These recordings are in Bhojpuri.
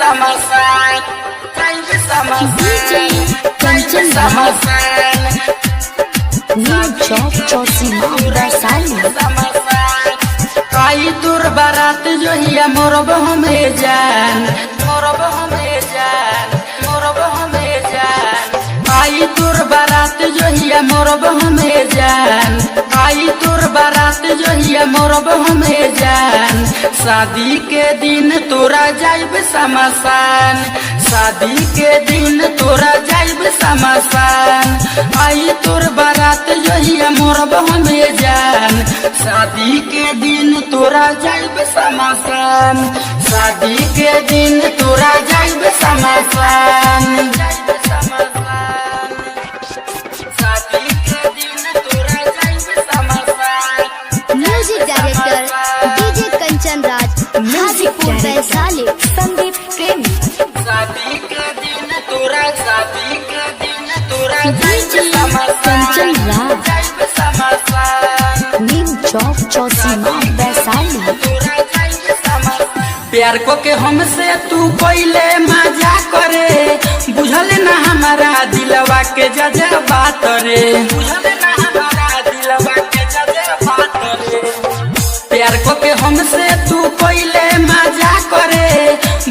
समसान जाइब समसान कंचन समसान चौक चौसीमा वैशाली। काई दूर बारात जो हिया मोरब हमें जान मोरब हमें जान मोरब हमें जान काई दूर बारात जो हिया मोरब हमें जान काई दूर बारात जो हिया मोरब हमें जान शादी के दिन तोरा जाइब समसान शादी के दिन तोरा जाइब समसान आई तोर बारात जो हिया मोरब हमें जान शादी के दिन तोरा जाइब समसान शादी के दिन तोरा जाइब समसान शादी के दिन तोरा जाइब समसान। Music director DJ Kanchan Raj Hajipur Vaishali. Sandeep प्रेमी शादी के दिन तोरा शादी के दिन तोरा डीजे जाइब कंचन समसान राज जाइब समसान नीम चौक चौसीमा वैशाली। प्यार को के हमसे तू पहले मजा करे बुझल ना हमारा दिलवा के जज्बात रे बुझल ना हमारा दिलवा के जज्बात रे प्यार को के हमसे तू पहले मजा करे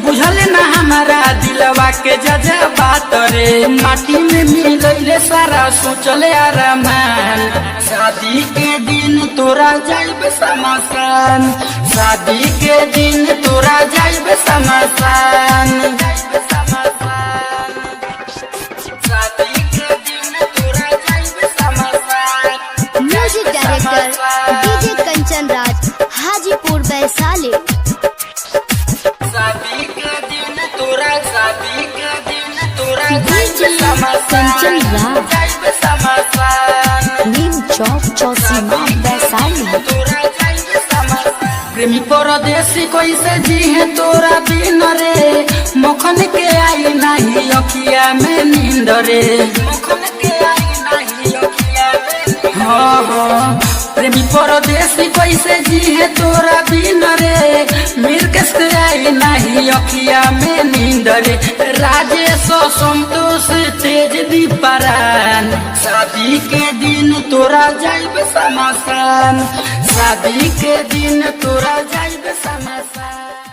बुझल ना हमारा दिलवा के जज्बात रे माटी में मिल गईले सारा सोचले अरमान शादी के दिन तोरा जाइब समसान शादी के दिन तोरा जाइब समसान शादी के दिन तोरा जाइब समसान। Music director DJ Kanchan Raj Hajipur Vaishali. शादी के दिन तोरा शादी के दिन तोरा डीजे जाइब समसान कंचन राज जाइब समसान नीम चौक चौसीमा वैशाली। प्रेमी परदेसी कैसे जी है तोरा बिन रे मखन के आई नहीं अखिया में नींद रे मखन के आई नहीं अखिया में हाँ हाँ प्रेमी परदेसी कैसे जी है तोरा बिन रे मिर्कस के आई नहीं अखिया में नींद रे राजेश संतोष तेज दीपरान शादी के दिन तोरा जाइब समसान शादी के दिन तोरा जाइब समसान।